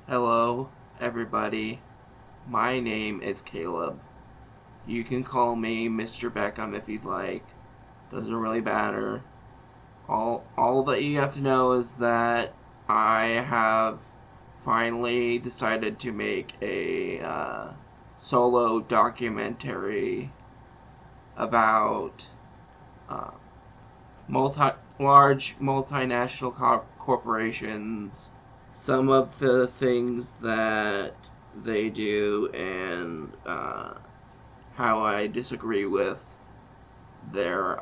Hello, everybody. My name is Caleb. You can call me Mr. Beckham if you'd like. Doesn't really matter. All that you have to know is that I have finally decided to make a solo documentary about uh, large multinational corporations, some of the things that they do, and how I disagree with their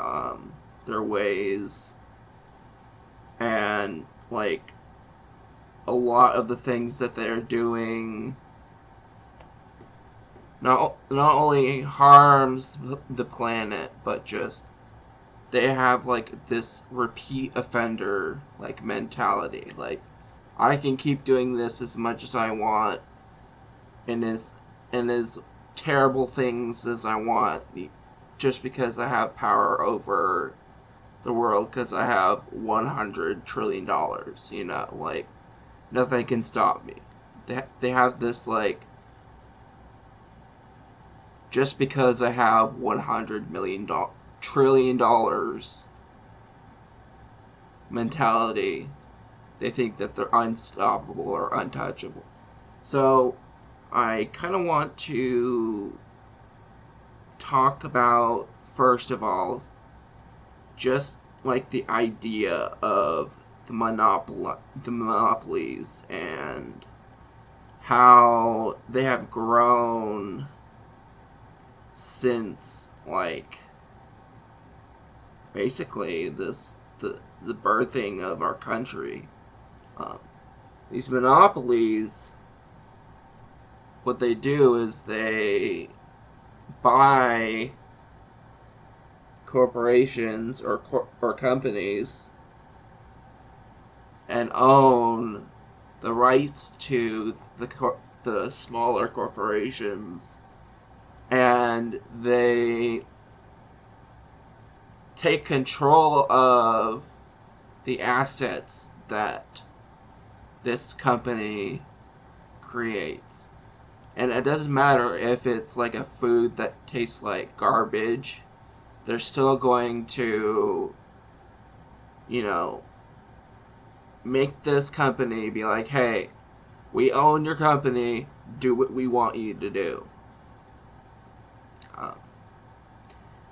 ways, and like a lot of the things that they're doing not only harms the planet, but just they have like this repeat offender like mentality. Like, I can keep doing this as much as I want, and as terrible things as I want, just because I have power over the world, because I have $100 trillion. Like, nothing can stop me. They have this like, just because I have $100 trillion mentality, they think that they're unstoppable or untouchable. So I kind of want to talk about, first of all, just like the idea of the monopolies and how they have grown since, like, basically the birthing of our country. These monopolies, what they do is they buy corporations or companies and own the rights to the smaller corporations, and they take control of the assets that this company creates. And it doesn't matter if it's like a food that tastes like garbage, they're still going to, make this company be like, hey, we own your company, do what we want you to do. Um,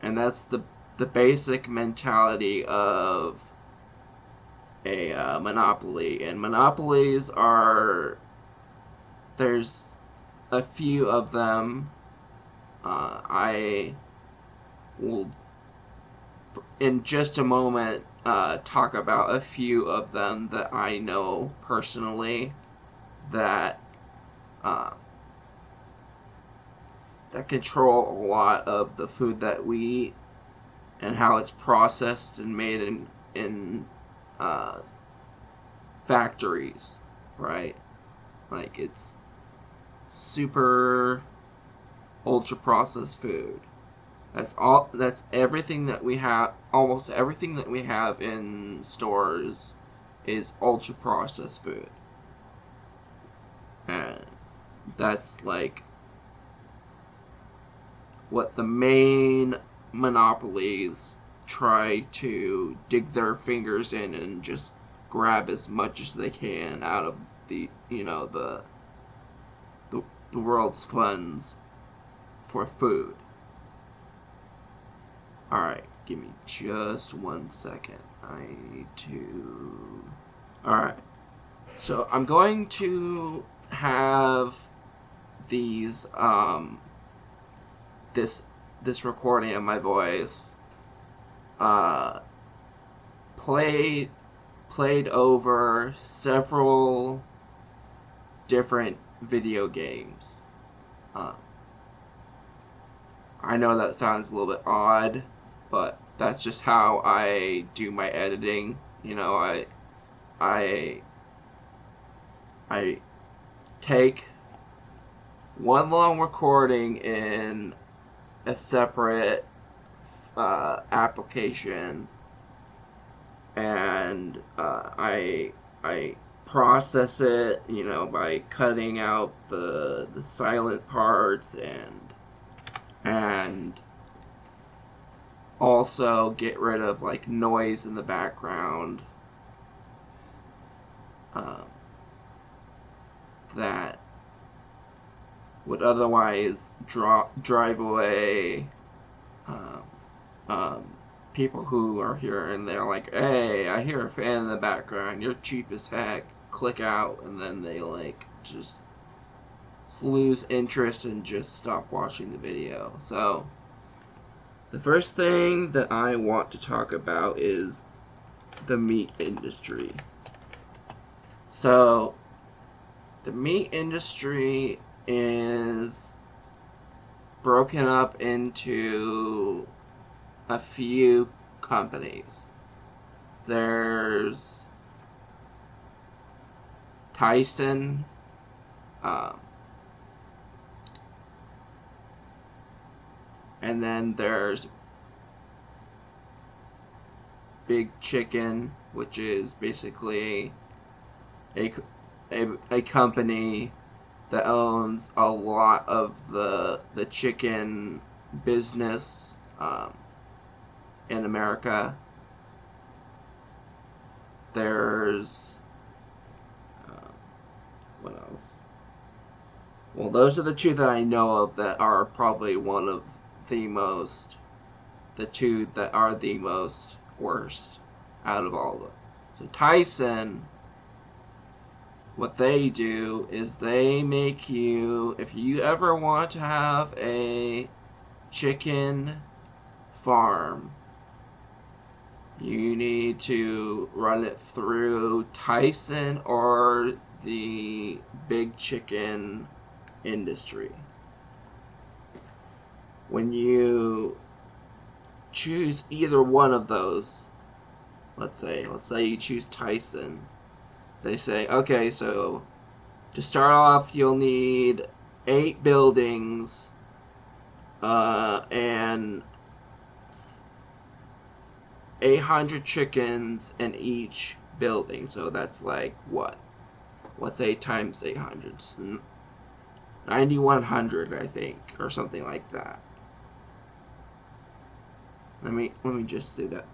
and that's the basic mentality of a monopoly. And monopolies there's a few of them. I will, in just a moment, talk about a few of them that I know personally that that control a lot of the food that we eat and how it's processed and made in uh, factories, right? Like, it's super ultra processed food. That's everything that we have. Almost everything that we have in stores is ultra processed food, and that's like what the main monopolies try to dig their fingers in and just grab as much as they can out of the, the world's funds for food. Alright, give me just 1 second. I need to... Alright, so I'm going to have these, this recording of my voice, played over several different video games. I know that sounds a little bit odd, but that's just how I do my editing. I take one long recording in a separate application, and I process it, by cutting out the silent parts, and also get rid of like noise in the background um, that would otherwise drive away um, um, people who are here, and they're like, hey, I hear a fan in the background, you're cheap as heck, click out, and then they like just lose interest and just stop watching the video. So the first thing that I want to talk about is the meat industry. So the meat industry is broken up into a few companies. There's Tyson, and then there's Big Chicken, which is basically a company that owns a lot of the chicken business in America. There's what else? Well, those are the two that I know of that are probably one of the two that are the most worst out of all of them. So Tyson, what they do is they make you, if you ever want to have a chicken farm, you need to run it through Tyson or the Big Chicken industry. When you choose either one of those, let's say you choose Tyson, they say, okay, so to start off, you'll need 8 buildings and 800 chickens in each building. So that's like what? What's 8 times 800? 9,100, I think, or something like that. Let me just do that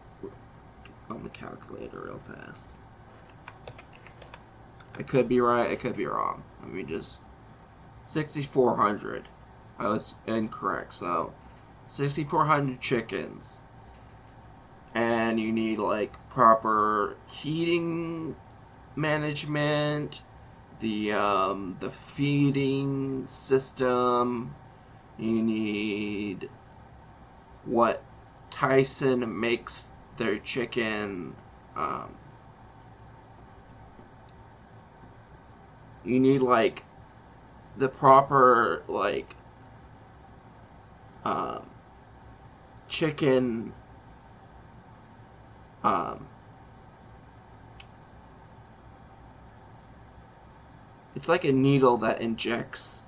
on the calculator real fast. I could be right, I could be wrong. 6,400. I was incorrect. So 6,400 chickens, and you need like proper heating management, the feeding system. You need what Tyson makes their chicken. You need like the proper like chicken it's like a needle that injects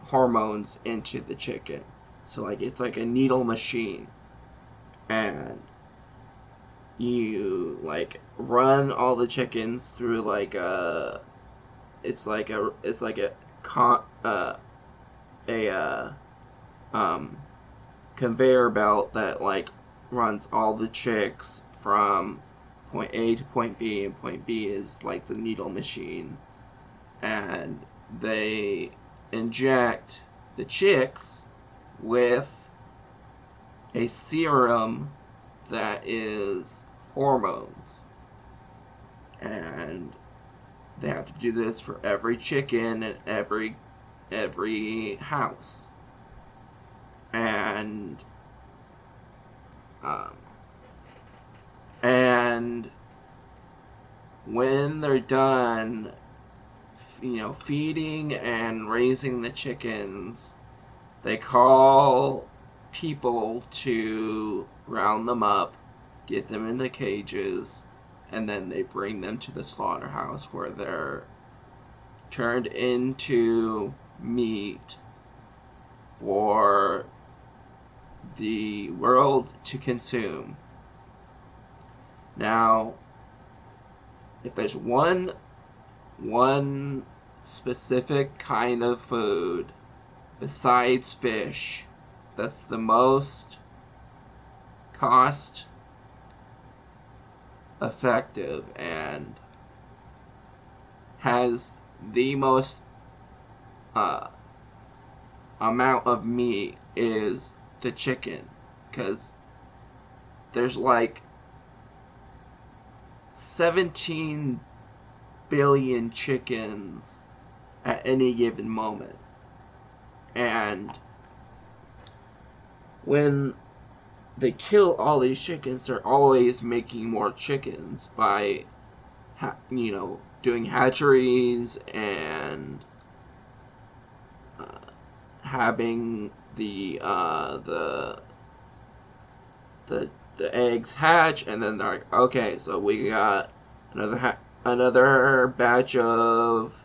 hormones into the chicken. So like it's like a needle machine, and you like run all the chickens through like a conveyor belt that like runs all the chicks from point A to point B, and point B is like the needle machine, and they inject the chicks with a serum that is hormones, and they have to do this for every chicken in every house. And when they're done, feeding and raising the chickens, they call people to round them up, get them in the cages, and then they bring them to the slaughterhouse where they're turned into meat for the world to consume. Now, if there's one one specific kind of food besides fish that's the most cost effective and has the most amount of meat is the chicken, because there's like 17 billion chickens at any given moment. And when they kill all these chickens, they're always making more chickens by, doing hatcheries and having the eggs hatch, and then they're like, okay, so we got another batch of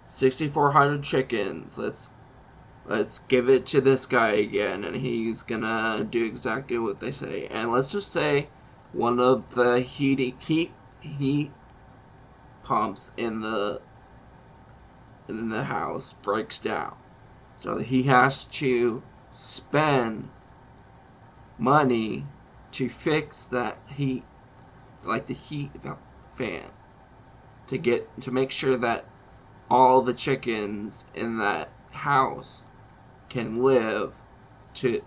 6,400 chickens. Let's give it to this guy again, and he's gonna do exactly what they say. And let's just say one of the heat pumps in the house breaks down, so he has to spend money to fix that heat, like the heat fan, to make sure that all the chickens in that house can live to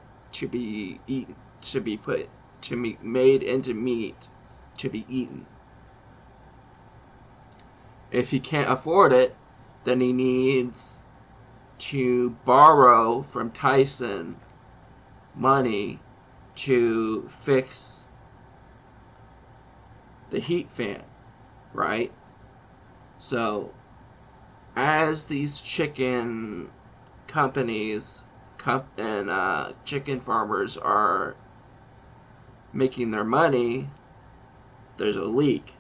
be eaten, to be put to be made into meat to be eaten. If he can't afford it, then he needs to borrow from Tyson money to fix the heat fan, right? So as these chicken companies and chicken farmers are making their money, there's a leak,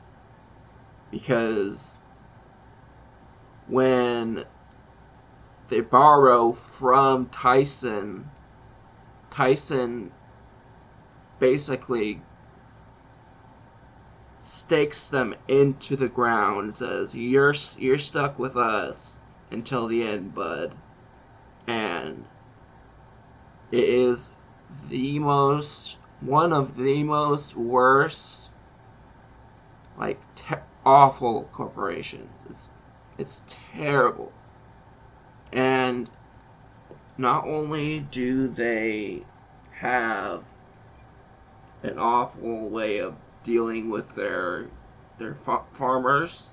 because when they borrow from Tyson basically stakes them into the ground and says, you're stuck with us until the end, bud. And it is one of the most worst, like, awful corporations. It's terrible. And not only do they have an awful way of dealing with their farmers,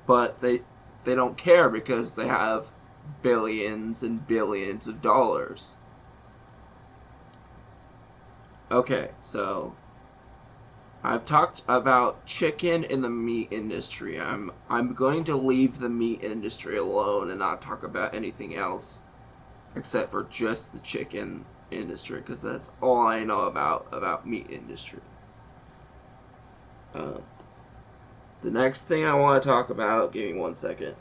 but they don't care, because they have billions and billions of dollars. Okay, so I've talked about chicken in the meat industry. I'm going to leave the meat industry alone and not talk about anything else except for just the chicken industry, because that's all I know about meat industry. The next thing I want to talk about, give me 1 second.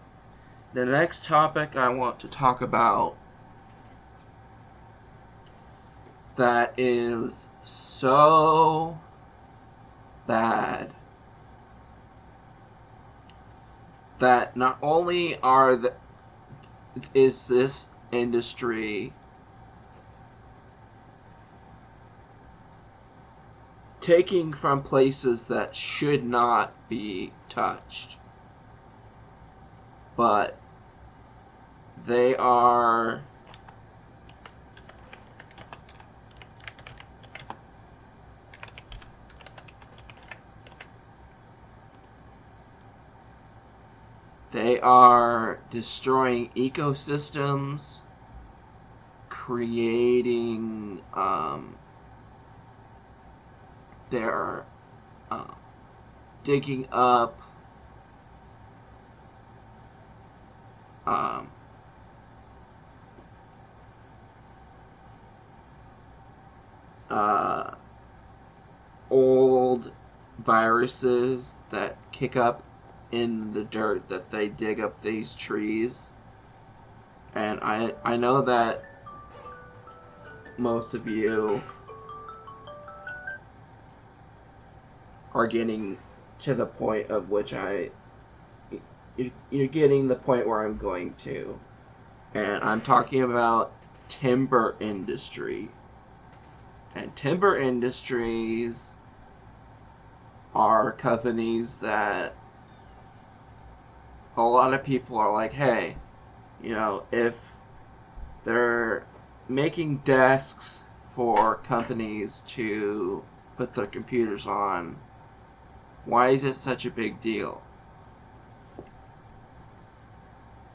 The next topic I want to talk about that is so bad that not only is this industry taking from places that should not be touched, but they are destroying ecosystems, creating they're digging up old viruses that kick up in the dirt that they dig up these trees. And I know that most of you are getting to the point of which I you're getting the point where I'm going to. And I'm talking about timber industry. And timber industries are companies that a lot of people are like, hey, if they're making desks for companies to put their computers on, why is it such a big deal?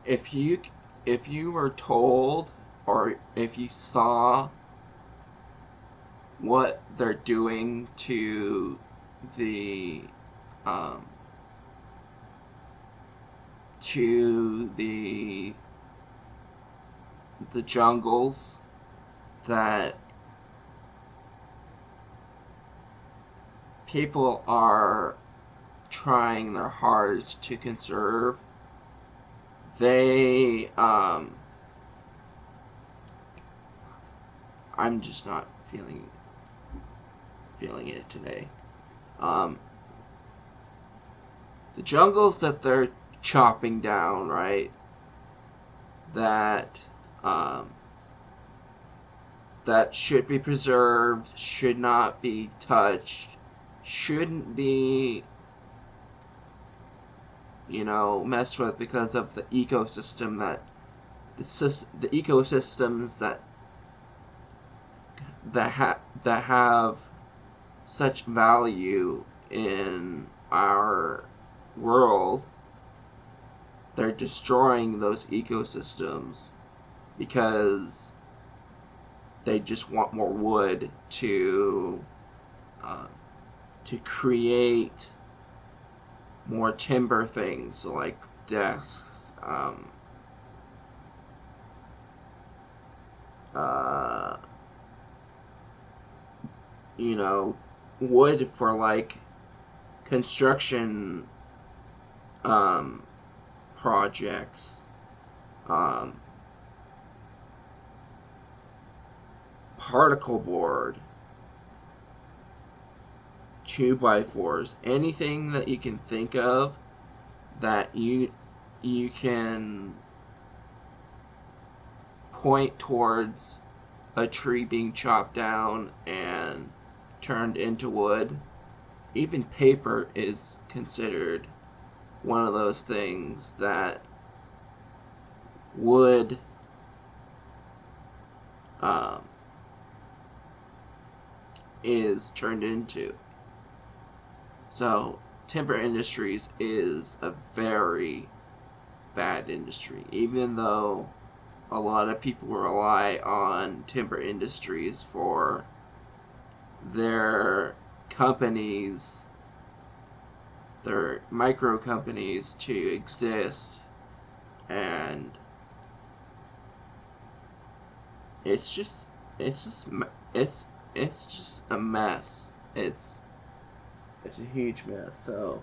If you were told, or if you saw what they're doing to the um, to the jungles that people are trying their hardest to conserve, I'm just not feeling it today. The jungles that they're chopping down, right? That that should be preserved, should not be touched, shouldn't be messed with because of the ecosystem the ecosystems that have such value in our world. They're destroying those ecosystems because they just want more wood to create more timber things, so like desks, wood for like construction projects, particle board, 2x4s, anything that you can think of that you can point towards a tree being chopped down and turned into wood. Even paper is considered one of those things that wood is turned into. So timber industries is a very bad industry, even though a lot of people rely on timber industries for their companies, their micro companies to exist, and it's just a mess. It's a huge mess. So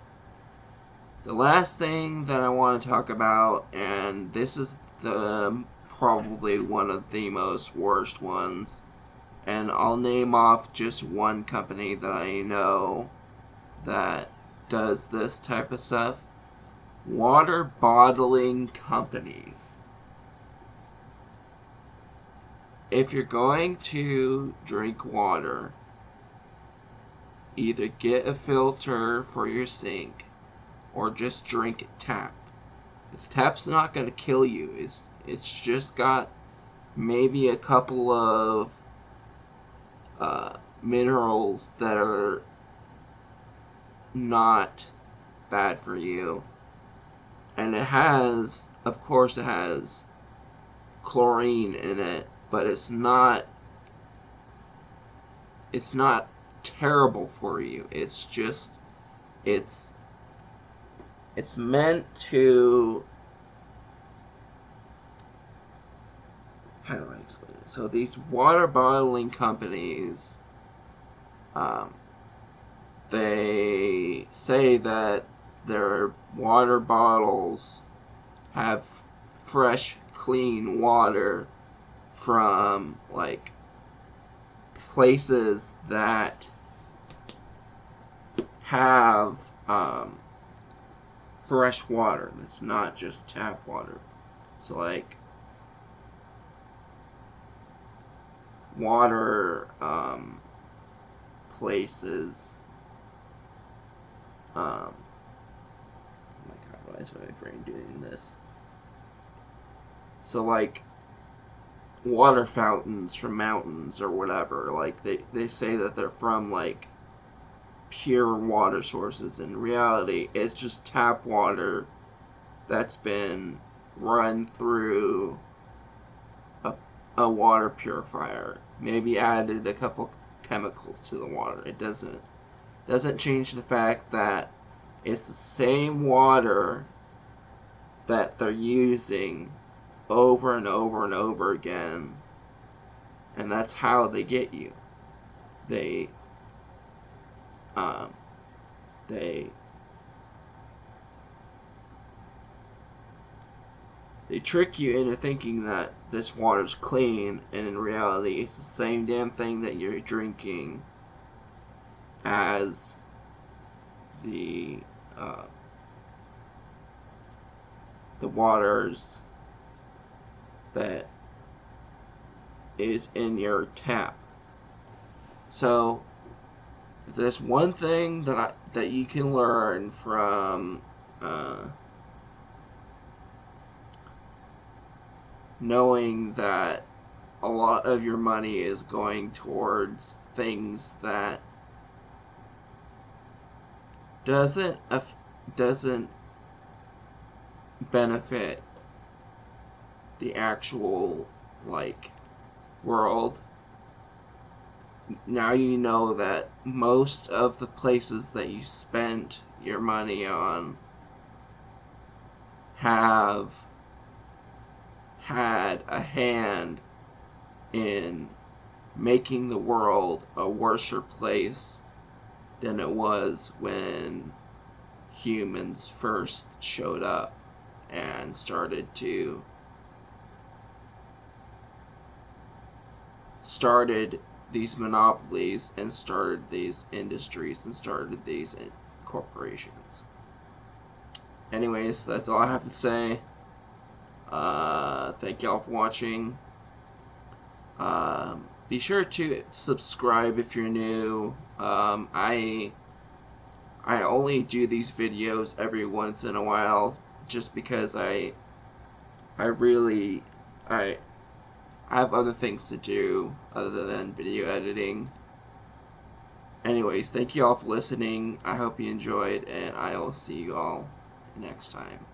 the last thing that I want to talk about, and this is probably one of the most worst ones, and I'll name off just one company that I know that does this type of stuff. Water bottling companies. If you're going to drink water, either get a filter for your sink or just drink it tap. This tap's not going to kill you. It's just got maybe a couple of minerals that are not bad for you. And it has chlorine in it, but it's not terrible for you. It's just it's meant to, how do I explain it? So these water bottling companies, they say that their water bottles have fresh, clean water from like places that have fresh water. That's not just tap water. So like water places. Oh my god, why is my brain doing this? So like water fountains from mountains or whatever, like they say that they're from like pure water sources. In reality, it's just tap water that's been run through a water purifier, maybe added a couple chemicals to the water. It doesn't change the fact that it's the same water that they're using over and over and over again, and that's how they get you. They they trick you into thinking that this water's clean, and in reality it's the same damn thing that you're drinking as the waters that is in your tap. So if there's one thing that you can learn from knowing that a lot of your money is going towards things that doesn't benefit the actual like world. Now you know that most of the places that you spent your money on have had a hand in making the world a worser place than it was when humans first showed up and started these monopolies and started these industries and started these corporations. Anyways, that's all I have to say. Thank y'all for watching. Be sure to subscribe if you're new. I only do these videos every once in a while just because I have other things to do other than video editing. Anyways, thank you all for listening. I hope you enjoyed, and I will see you all next time.